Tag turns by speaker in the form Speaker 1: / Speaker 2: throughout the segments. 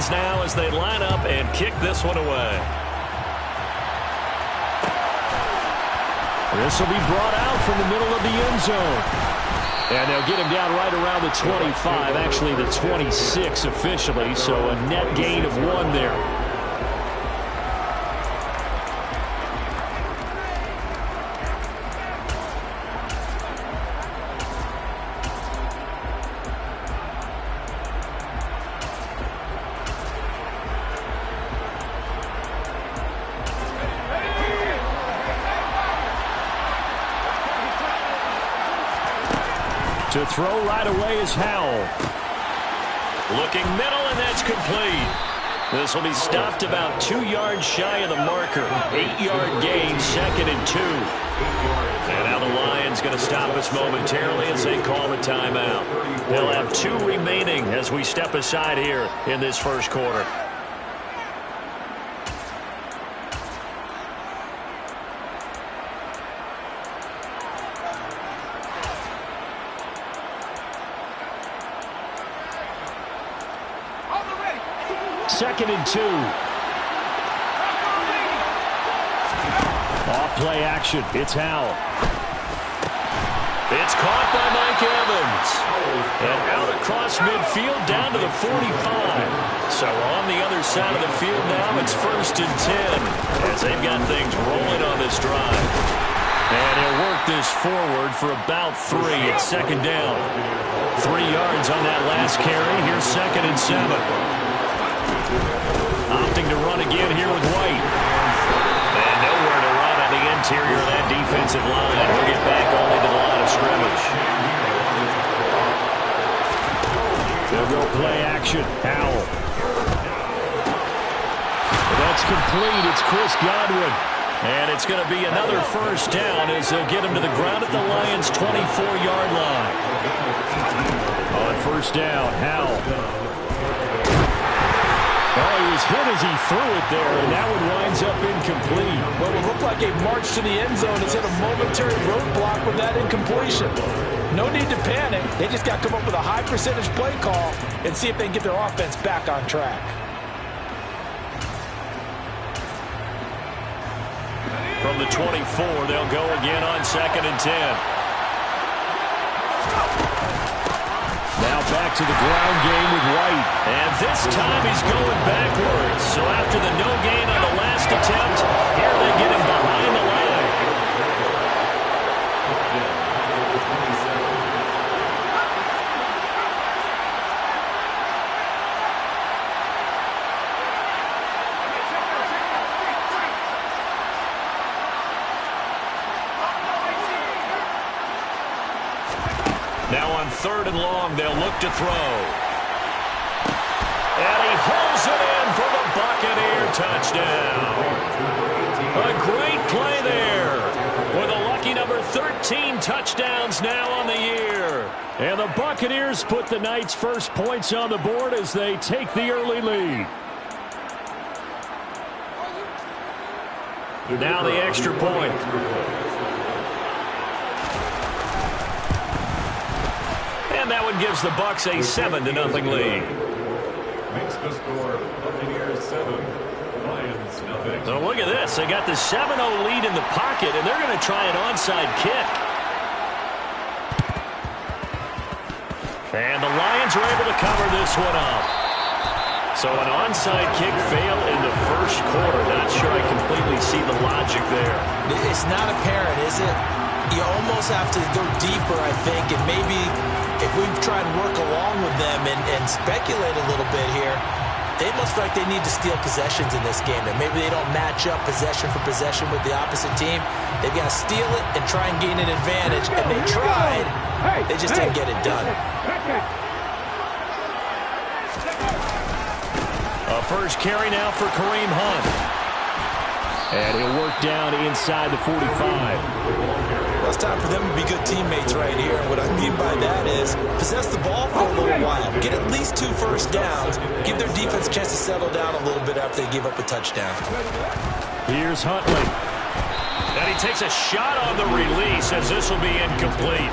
Speaker 1: Lions now as they line up and kick this one away. This will be brought out from the middle of the end zone. And they'll get him down right around the 25, actually the 26 officially, so a net gain of 1 there. To throw right away is Howell. Looking middle, and that's complete. This will be stopped about 2 yards shy of the marker. 8-yard gain, 2nd and 2. And now the Lions going to stop us momentarily as they call the timeout. They'll have 2 remaining as we step aside here in this first quarter. Second and 2. Off play action. It's Howell. It's caught by Mike Evans. And out across midfield down to the 45. So on the other side of the field now, it's 1st and 10 as they've got things rolling on this drive. And he'll work this forward for about 3. It's 2nd down. 3 yards on that last carry. Here's 2nd and 7. Opting to run again here with White. And nowhere to run on the interior of that defensive line. He'll get back only to the line of scrimmage. They'll go play action. Howell. That's complete. It's Chris Godwin. And it's going to be another 1st down as they'll get him to the ground at the Lions' 24-yard line. On 1st down, Howell. Oh, he was hit as he threw it there, and that one winds up incomplete.
Speaker 2: Well, it looked like a march to the end zone has hit a momentary roadblock with that incompletion. No need to panic. They just got to come up with a high percentage play call and see if they can get their offense back on track.
Speaker 1: From the 24, they'll go again on 2nd and 10. Now back to the ground game with White. And this time he's going backwards. So after the no gain on the last attempt, here they get him behind the line. Now on 3rd and long, they'll look to throw. And he holds it in for the Buccaneer touchdown. A great play there. With a lucky number 13 touchdowns now on the year. And the Buccaneers put the night's first points on the board as they take the early lead. Now the extra point. And that one gives the Bucs a 7-0 lead.
Speaker 3: Makes the score Buccaneers 7, Lions nothing.
Speaker 1: So look at this. They got the 7-0 lead in the pocket, and they're going to try an onside kick. And the Lions are able to cover this one up. So an onside kick fail in the first quarter. Not sure I completely see the logic there.
Speaker 4: It's not apparent, is it? You almost have to go deeper, I think, and maybe if we try and work along with them and speculate a little bit here, they must feel like they need to steal possessions in this game. And maybe they don't match up possession for possession with the opposite team. They've got to steal it and try and gain an advantage. And they tried. They just didn't get it done.
Speaker 1: A first carry now for Kareem Hunt. And he'll work down inside the 45.
Speaker 4: Well, it's time for them to be good teammates right here. And what I mean by that is possess the ball for a little while. Get at least 2 first downs. Give their defense a chance to settle down a little bit after they give up a touchdown.
Speaker 1: Here's Huntley. And he takes a shot on the release as this will be incomplete.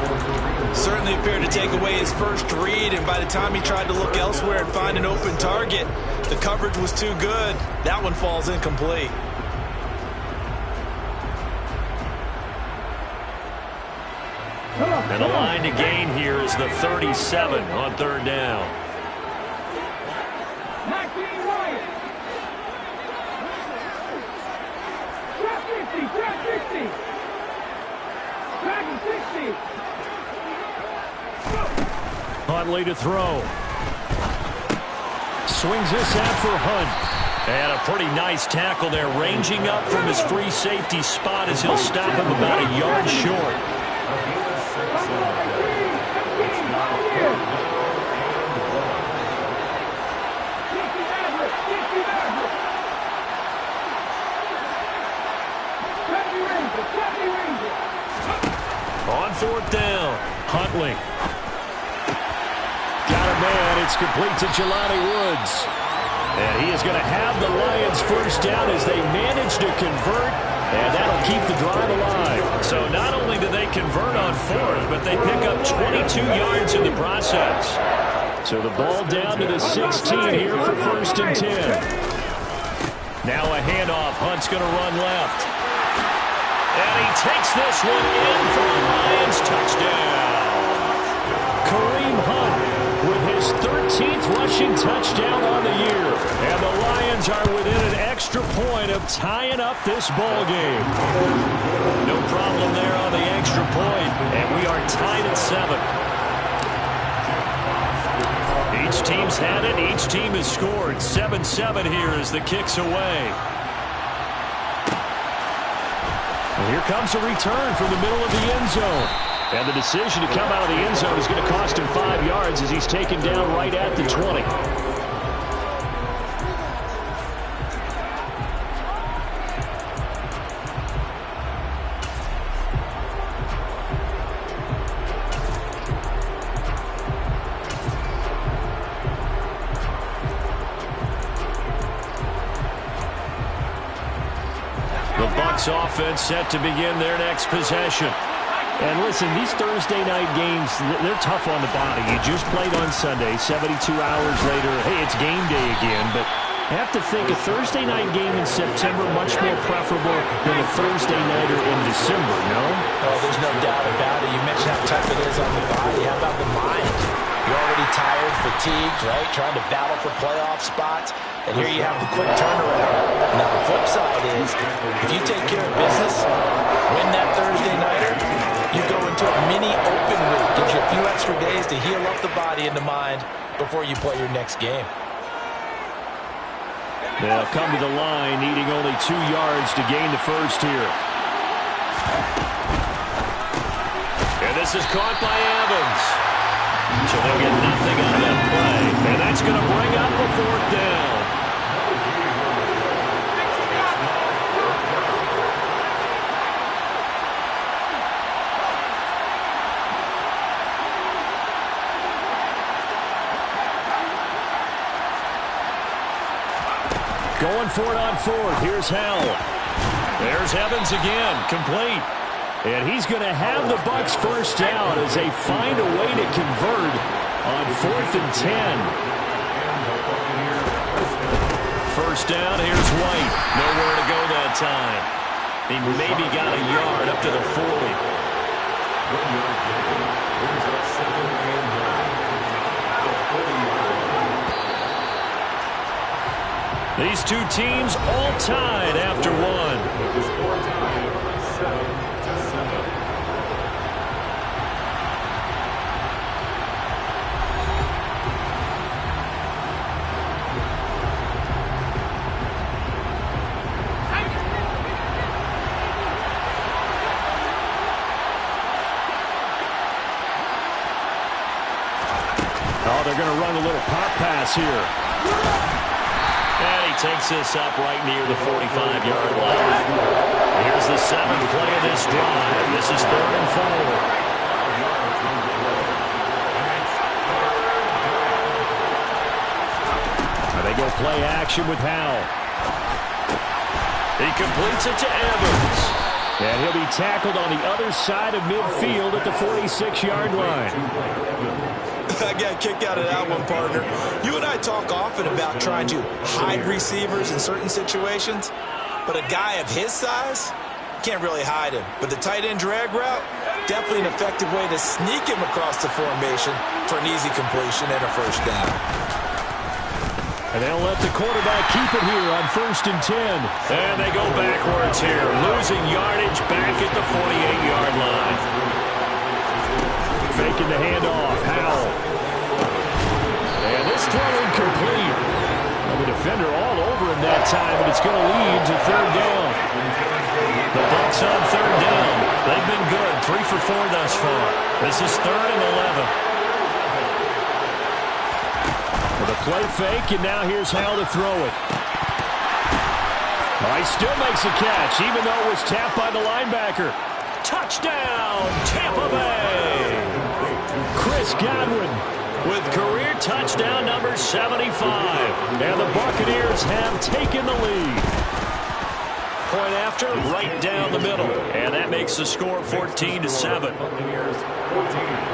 Speaker 4: Certainly appeared to take away his first read, and by the time he tried to look elsewhere and find an open target, the coverage was too good. That one falls incomplete.
Speaker 1: And the line to gain here is the 37 on third down. Huntley to throw. Swings this out for Hunt. And a pretty nice tackle there, ranging up from his free safety spot as he'll stop him about a yard short. On fourth down, Huntley. Got a man. It's complete to Jelani Woods. And he is going to have the Lions first down as they manage to convert. And that'll keep the drive alive. So not only do they convert on fourth, but they pick up 22 yards in the process. So the ball down to the 16 here for first and 10. Now a handoff. Hunt's going to run left. And he takes this one in for a Lions touchdown. Kareem Hunt with his 13th rushing touchdown on the year. And the Lions are within an extra point of tying up this ball game. No problem there on the extra point, and we are tied at 7. Each team's had it. Each team has scored. 7-7 here as the kick's away. And here comes a return from the middle of the end zone. And the decision to come out of the end zone is going to cost him 5 yards as he's taken down right at the 20. The Bucs offense set to begin their next possession. And listen, these Thursday night games, they're tough on the body. You just played on Sunday, 72 hours later, hey, it's game day again. But I have to think a Thursday night game in September much more preferable than a Thursday nighter in December, no?
Speaker 4: Oh, there's no doubt about it. You mentioned how tough it is on the body. How about the mind? You're already tired, fatigued, right? Trying to battle for playoff spots. And here you have the quick turnaround. Now, the flip side is, if you take care of business, win that Thursday nighter, you go into a mini open week. Gives you a few extra days to heal up the body and the mind before you play your next game.
Speaker 1: They'll come to the line, needing only 2 yards to gain the first here. And this is caught by Evans. So they'll get nothing on that play. And that's going to bring up a fourth down. Going for it on fourth. Here's Howell. There's Evans again. Complete. And he's going to have the Bucs first down as they find a way to convert on 4th and 10. First down. Here's White. Nowhere to go that time. He maybe got a yard up to the 40. These two teams all tied after one. Oh, they're going to run a little pop pass here. And he takes this up right near the 45-yard line. Here's the 7th play of this drive. This is 3rd and 4. They go play action with Howell. He completes it to Evans. And he'll be tackled on the other side of midfield at the 46-yard line.
Speaker 4: I got a kick out of that one, partner. You and I talk often about trying to hide receivers in certain situations, but a guy of his size can't really hide him. But the tight end drag route, definitely an effective way to sneak him across the formation for an easy completion and a first down.
Speaker 1: And they'll let the quarterback keep it here on 1st and 10. And they go backwards here, losing yardage back at the 48-yard line. Faking the handoff, Howell. And this throw incomplete. Well, the defender all over him that time, and it's going to lead to 3rd down. The Bucs on 3rd down. They've been good, 3 for 4 thus far. This is 3rd and 11. With a play fake, and now here's Howell to throw it. Oh, he still makes a catch, even though it was tapped by the linebacker. Touchdown, Tampa Bay! Chris Godwin with career touchdown number 75. And the Buccaneers have taken the lead. Point after, right down the middle. And that makes the score 14-7.
Speaker 3: Buccaneers 14.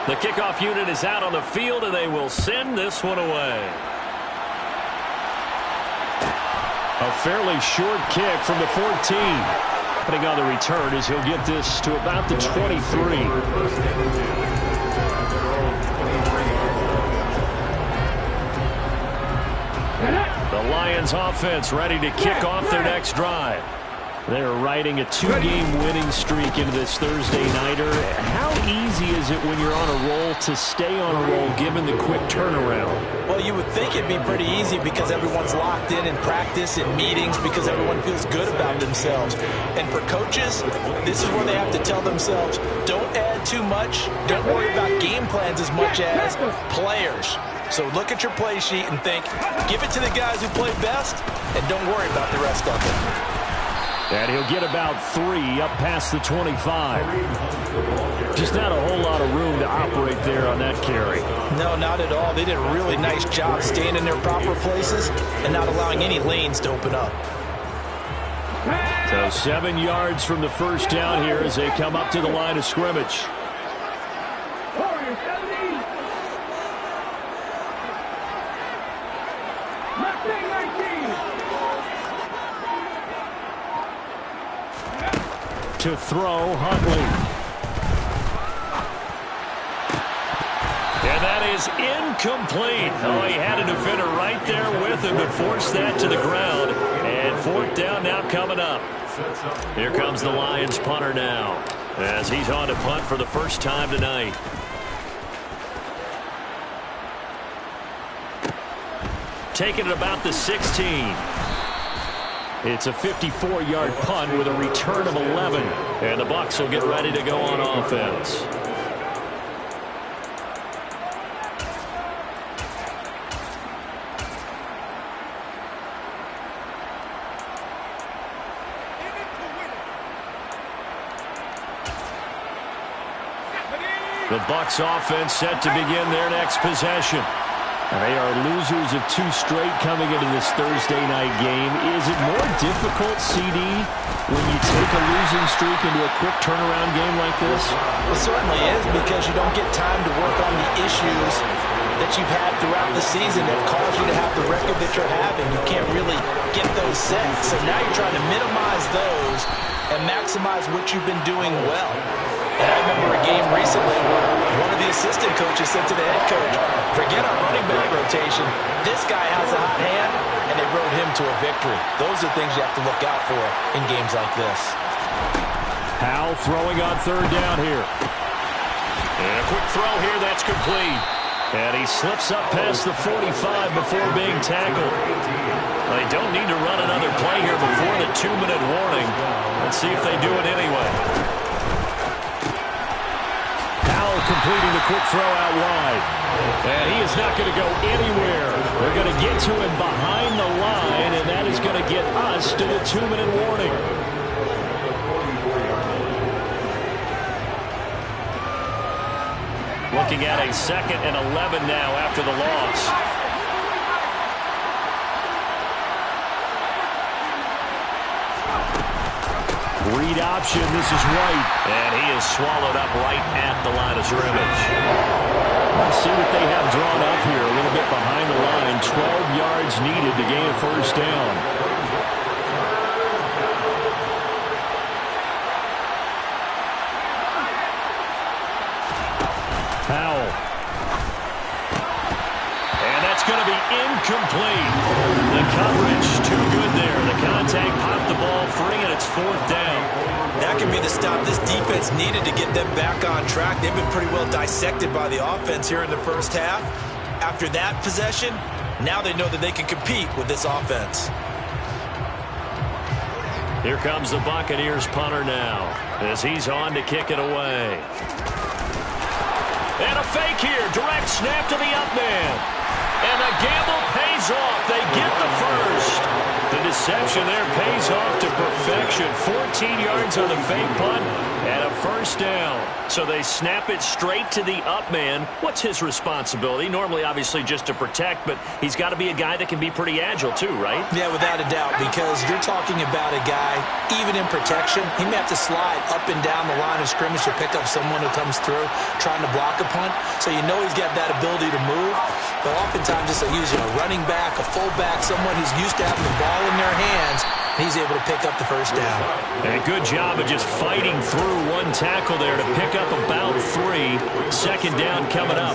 Speaker 1: The kickoff unit is out on the field, and they will send this one away. A fairly short kick from the 14. Happening on the return as he'll get this to about the 23. The Lions offense ready to kick off their next drive. They're riding a 2-game winning streak into this Thursday nighter. How easy is it when you're on a roll to stay on a roll given the quick turnaround?
Speaker 4: Well, you would think it'd be pretty easy because everyone's locked in practice, in meetings, because everyone feels good about themselves. And for coaches, this is where they have to tell themselves, don't add too much, don't worry about game plans as much as players. So look at your play sheet and think, give it to the guys who play best, and don't worry about the rest of it.
Speaker 1: And he'll get about 3 up past the 25. Just not a whole lot of room to operate there on that carry.
Speaker 4: No, not at all. They did a really nice job staying in their proper places and not allowing any lanes to open up.
Speaker 1: So 7 yards from the first down here as they come up to the line of scrimmage. To throw, Huntley. And that is incomplete. Oh, he had a defender right there with him to force that to the ground. And 4th down now coming up. Here comes the Lions punter now, as he's on to punt for the first time tonight. Taking it about the 16. It's a 54-yard punt with a return of 11. And the Bucs will get ready to go on offense. The Bucs offense set to begin their next possession. They are losers of 2 straight coming into this Thursday night game. Is it more difficult, CD, when you take a losing streak into a quick turnaround game like this?
Speaker 4: It certainly is, because you don't get time to work on the issues that you've had throughout the season that caused you to have the record that you're having. You can't really get those set. So now you're trying to minimize those and maximize what you've been doing well. And I remember a game recently where one of the assistant coaches said to the head coach, forget our running back rotation. This guy has a hot hand, and they rode him to a victory. Those are things you have to look out for in games like this.
Speaker 1: Howell throwing on 3rd down here. And a quick throw here, that's complete. And he slips up past the 45 before being tackled. They don't need to run another play here before the 2-minute warning. Let's see if they do it anyway. Completing the quick throw out wide. And he is not going to go anywhere. They're going to get to him behind the line, and that is going to get us to the 2-minute warning. Looking at a 2nd and 11 now after the loss. Read option. This is White. And he is swallowed up right at the line of scrimmage. Let's see what they have drawn up here. A little bit behind the line. 12 yards needed to gain a first down. Powell. And that's going to be incomplete. The coverage too good there. The contact popped the ball free, and it's fourth down.
Speaker 4: That can be the stop this defense needed to get them back on track. They've been pretty well dissected by the offense here in the first half. After that possession, now they know that they can compete with this offense.
Speaker 1: Here comes the Buccaneers punter now as he's on to kick it away. And a fake here. Direct snap to the up man. And the gamble pays off. They get the first. The deception there pays off to perfection. 14 yards on the fake punt and a first down. So they snap it straight to the up man. What's his responsibility? Normally, obviously, just to protect, but he's got to be a guy that can be pretty agile too, right?
Speaker 4: Yeah, without a doubt, because you're talking about a guy, even in protection, he may have to slide up and down the line of scrimmage to pick up someone who comes through trying to block a punt. So you know he's got that ability to move, but oftentimes it's using a running back, a fullback, someone who's used to having the ball in their hands. He's able to pick up the first down.
Speaker 1: And a good job of just fighting through one tackle there to pick up about 3. Second down coming up.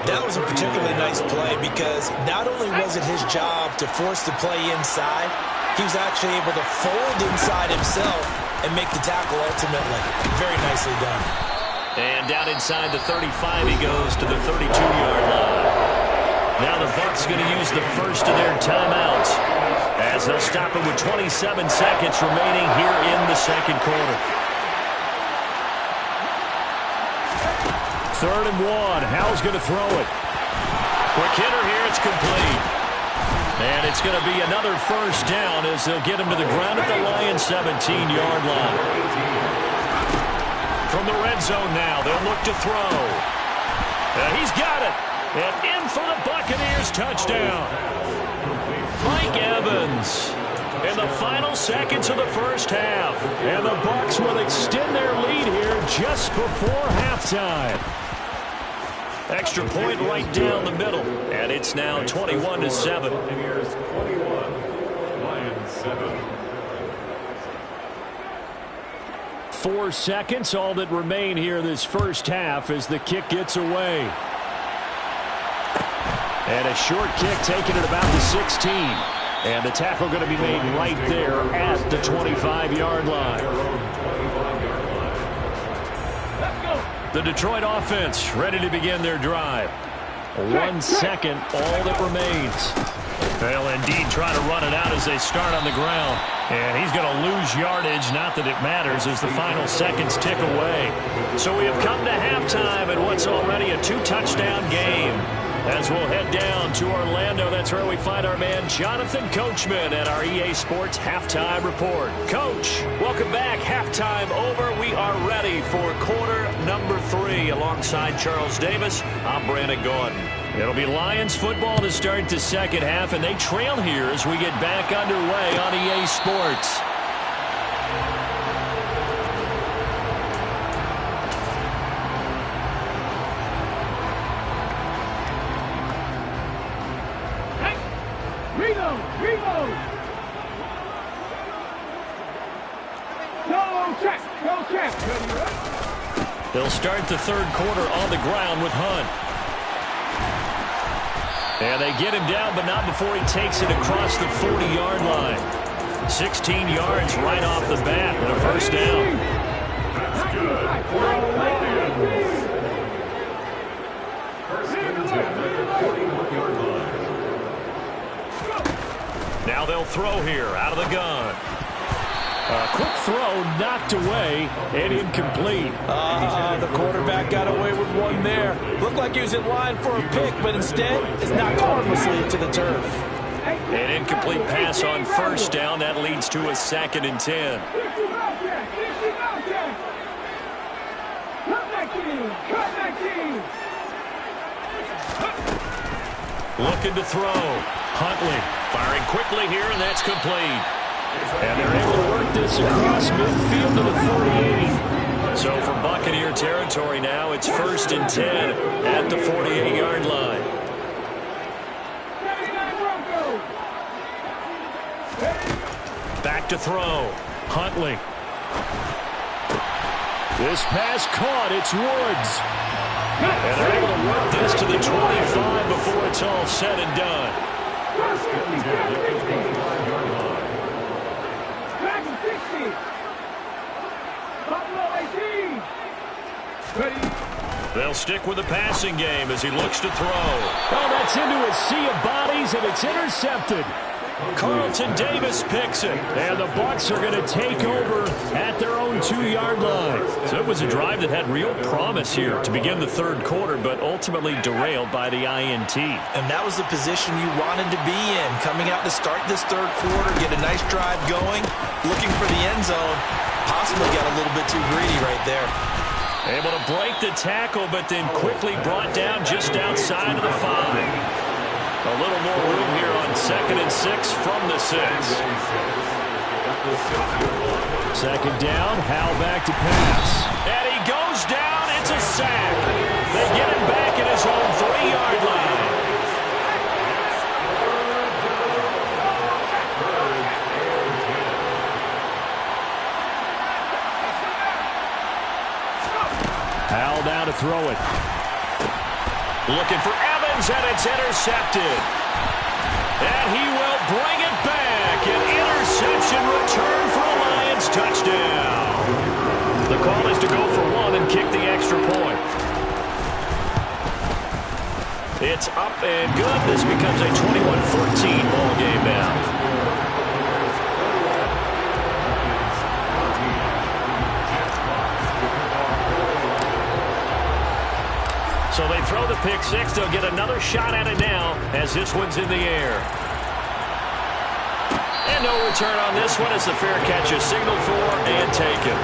Speaker 4: That was a particularly nice play because not only was it his job to force the play inside, he was actually able to fold inside himself and make the tackle ultimately. Very nicely done.
Speaker 1: And down inside the 35, he goes to the 32-yard line. Now the Bucs going to use the first of their timeouts as they'll stop it with 27 seconds remaining here in the second quarter. 3rd and 1. Howell's going to throw it. Quick hitter here. It's complete. And it's going to be another first down as they'll get him to the ground at the Lions' 17-yard line. From the red zone now, they'll look to throw. He's got it. And in for the Buccaneers touchdown. Mike Evans in the final seconds of the first half. And the Bucs will extend their lead here just before halftime. Extra point right down the middle. And it's now 21-7.
Speaker 3: Buccaneers 21, Lions 7.
Speaker 1: 4 seconds, all that remain here this first half as the kick gets away. And a short kick taken at about the 16. And the tackle going to be made right there at the 25-yard line. The Detroit offense ready to begin their drive. 1 second, all that remains. They'll indeed try to run it out as they start on the ground. And he's going to lose yardage, not that it matters, as the final seconds tick away. So we have come to halftime in what's already a 2-touchdown game. As we'll head down to Orlando, that's where we find our man Jonathan Coachman at our EA Sports Halftime Report. Coach, welcome back. Halftime over. We are ready for quarter number 3 alongside Charles Davis. I'm Brandon Gordon. It'll be Lions football to start the second half, and they trail here as we get back underway on EA Sports. They'll start the third quarter on the ground with Hunt. And they get him down, but not before he takes it across the 40-yard line. 16 yards right off the bat and a first down.
Speaker 3: That's good. First and 10 at the 41-yard line.
Speaker 1: Now they'll throw here out of the gun. A quick throw knocked away and incomplete.
Speaker 2: The quarterback got away with one there. Looked like he was in line for a pick, but instead it's knocked harmlessly to the turf.
Speaker 1: An incomplete pass on first down. That leads to a 2nd and 10. Looking to throw. Huntley firing quickly here, and that's complete. And they're able to work this across midfield to the 48. So from Buccaneer territory now, it's 1st and 10 at the 48-yard line. Back to throw. Huntley. This pass caught. It's Woods. And they're able to work this to the 25 before it's all said and done. They'll stick with the passing game as he looks to throw.
Speaker 2: Oh, that's into a sea of bodies, and it's intercepted.
Speaker 1: Carlton Davis picks it.
Speaker 2: And the Bucs are going to take over at their own 2-yard line.
Speaker 1: So it was a drive that had real promise here to begin the third quarter, but ultimately derailed by the INT.
Speaker 4: And that was the position you wanted to be in. Coming out to start this third quarter, get a nice drive going, looking for the end zone. Possibly got a little bit too greedy right there.
Speaker 1: Able to break the tackle, but then quickly brought down just outside of the 5. A little more room here on 2nd and 6 from the 6.
Speaker 2: 2nd down, Howell back to pass.
Speaker 1: And he goes down. It's a sack. They get him back at his own 3-yard line.
Speaker 2: Howell down to throw it.
Speaker 1: Looking for Evans, and it's intercepted. And he will bring it back. An interception return for a Lions touchdown. The call is to go for 1 and kick the extra point. It's up and good. This becomes a 21-14 ball game now. So they throw the pick 6. They'll get another shot at it now as this one's in the air. And no return on this one as the fair catch is signaled for and taken.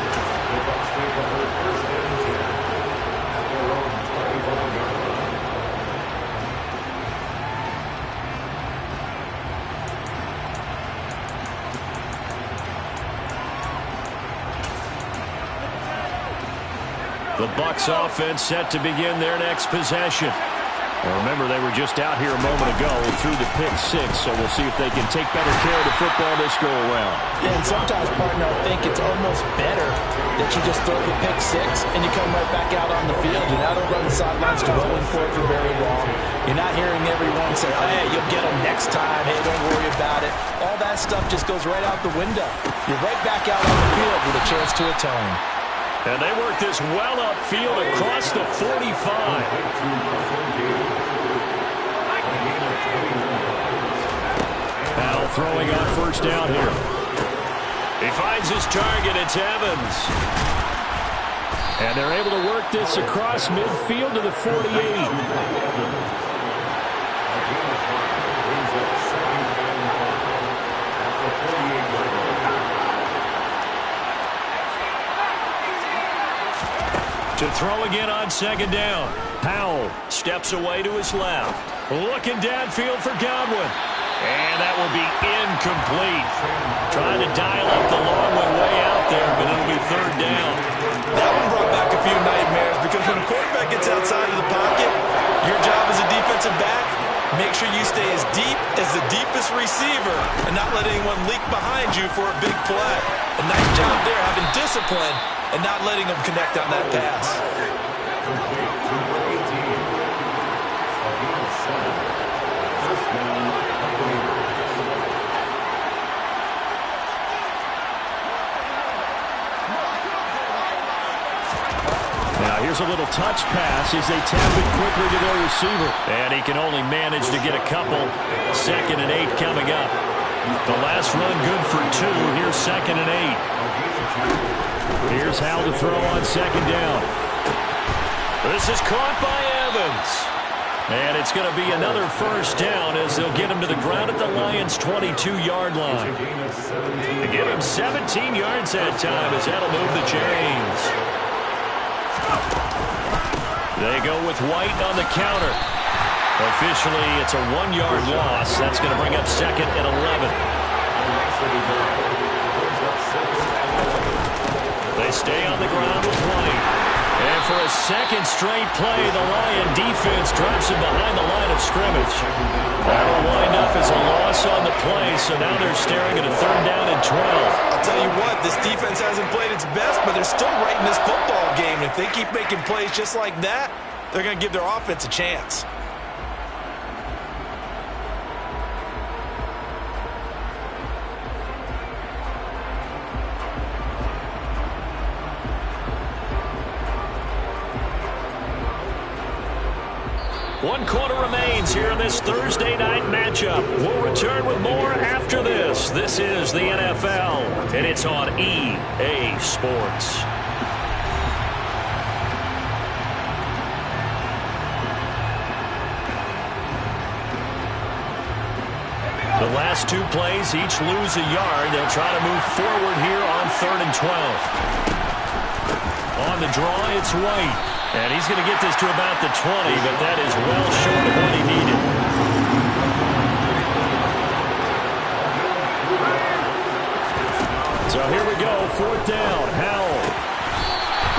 Speaker 1: The Bucs offense set to begin their next possession. Well, remember, they were just out here a moment ago through the pick 6, so we'll see if they can take better care of the football this go-around.
Speaker 2: Yeah, and sometimes, partner, I think it's almost better that you just throw the pick 6 and you come right back out on the field. You're not over on the sidelines dwelling for it for very long. You're not hearing everyone say, oh, hey, you'll get them next time. Hey, don't worry about it. All that stuff just goes right out the window. You're right back out on the field with a chance to atone.
Speaker 1: And they work this well upfield across the 45.
Speaker 2: Now throwing on 1st down here.
Speaker 1: He finds his target. It's Evans.
Speaker 2: And they're able to work this across midfield to the 48.
Speaker 1: To throw again on 2nd down. Howell steps away to his left. Looking downfield for Godwin. And that will be incomplete. Trying to dial up the long one way out there, but it'll be 3rd down.
Speaker 4: That one brought back a few nightmares because when a quarterback gets outside of the pocket, your job as a defensive back, make sure you stay as deep as the deepest receiver and not let anyone leak behind you for a big play. A nice job there having discipline and not letting them connect on that pass.
Speaker 1: Now here's a little touch pass as they tap it quickly to their receiver. And he can only manage to get a couple. 2nd and 8 coming up. The last run good for 2. Here's 2nd and 8. Here's Howell to throw on 2nd down. This is caught by Evans. And it's going to be another 1st down as they'll get him to the ground at the Lions' 22-yard line. They give him 17 yards that time as that'll move the chains. They go with White on the counter. Officially, it's a 1-yard loss. That's going to bring up 2nd and 11. They stay on the ground with White. And for a second straight play, the Lion defense drops him behind the line of scrimmage. That'll wind up as a loss on the play, so now they're staring at a 3rd down and 12.
Speaker 4: I'll tell you what, this defense hasn't played its best, but they're still right in this football game. If they keep making plays just like that, they're going to give their offense a chance.
Speaker 1: One quarter remains here in this Thursday night matchup. We'll return with more after this. This is the NFL, and it's on EA Sports. The last 2 plays each lose a yard. They'll try to move forward here on 3rd and 12. On the draw, it's White. And he's going to get this to about the 20, but that is well short of what he needed. So here we go, 4th down. Howell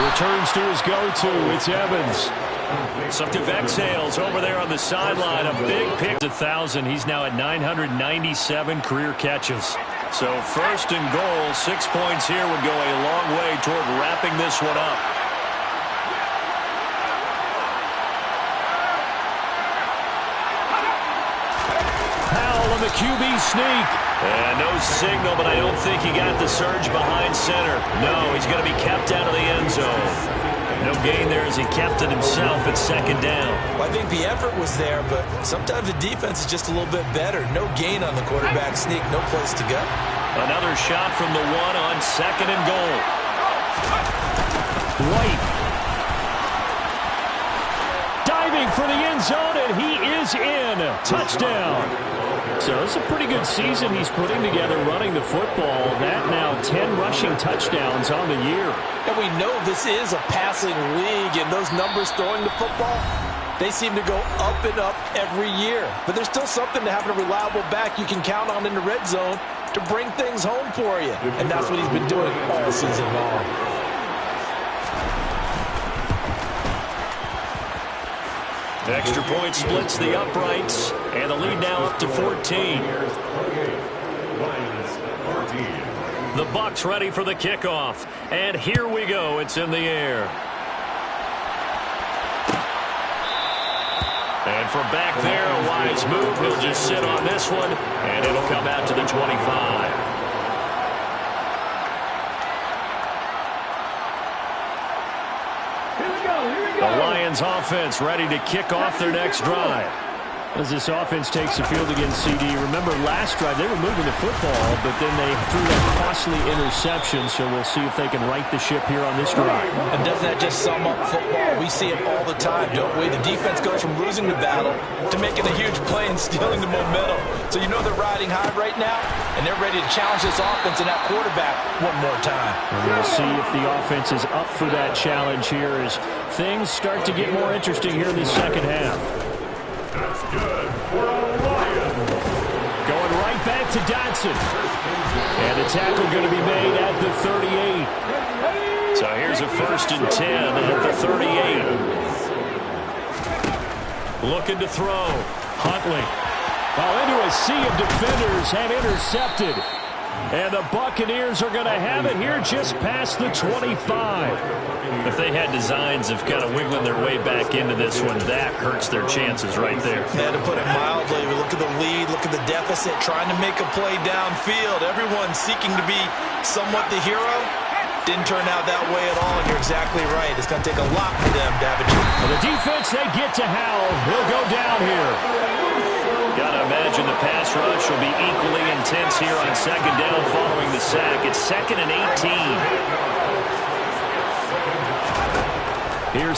Speaker 1: returns to his go-to. It's Evans. Something exhales over there on the sideline. A big pick. 1,000. He's now at 997 career catches. So 1st and goal, 6 points here would go a long way toward wrapping this one up. The QB sneak. And no signal, but I don't think he got the surge behind center. No, he's going to be kept out of the end zone. No gain there as he kept it himself at 2nd down.
Speaker 4: Well, I think the effort was there, but sometimes the defense is just a little bit better. No gain on the quarterback sneak, no place to go.
Speaker 1: Another shot from the 1 on 2nd and goal. White. Diving for the end zone, and he is in. Touchdown. So it's a pretty good season he's putting together running the football. That now 10 rushing touchdowns on the year.
Speaker 2: And we know this is a passing league, and those numbers throwing the football, they seem to go up and up every year. But there's still something to having a reliable back you can count on in the red zone to bring things home for you. And that's what he's been doing all season long.
Speaker 1: Extra point splits the uprights, and the lead now up to 14. The Bucs ready for the kickoff, and here we go. It's in the air. And from back there, a wise move. He'll just sit on this one, and it'll come out to the 25. The Lions offense ready to kick off their next drive. As this offense takes the field against CD, remember last drive they were moving the football, but then they threw that costly interception, so we'll see if they can right the ship here on this drive.
Speaker 2: And doesn't that just sum up football? We see it all the time, don't we? The defense goes from losing the battle to making a huge play and stealing the momentum. So you know they're riding high right now, and they're ready to challenge this offense and that quarterback one more time.
Speaker 1: And we'll see if the offense is up for that challenge here as things start to get more interesting here in the second half.
Speaker 3: That's good for a Lion.
Speaker 1: Going right back to Dotson. And the tackle going to be made at the 38. So here's a 1st and 10 at the 38. Looking to throw. Huntley. Into a sea of defenders and intercepted. And the Buccaneers are going to have it here just past the 25. If they had designs of kind of wiggling their way back into this one, that hurts their chances right there.
Speaker 2: Yeah, to put it mildly, we look at the lead, look at the deficit, trying to make a play downfield. Everyone seeking to be somewhat the hero. Didn't turn out that way at all, and you're exactly right. It's going to take a lot for them to have a chance.
Speaker 1: Well, the defense, they get to Howell. He'll go down here. Got to imagine the pass rush will be equally intense here on 2nd down following the sack. It's 2nd and 18. Here's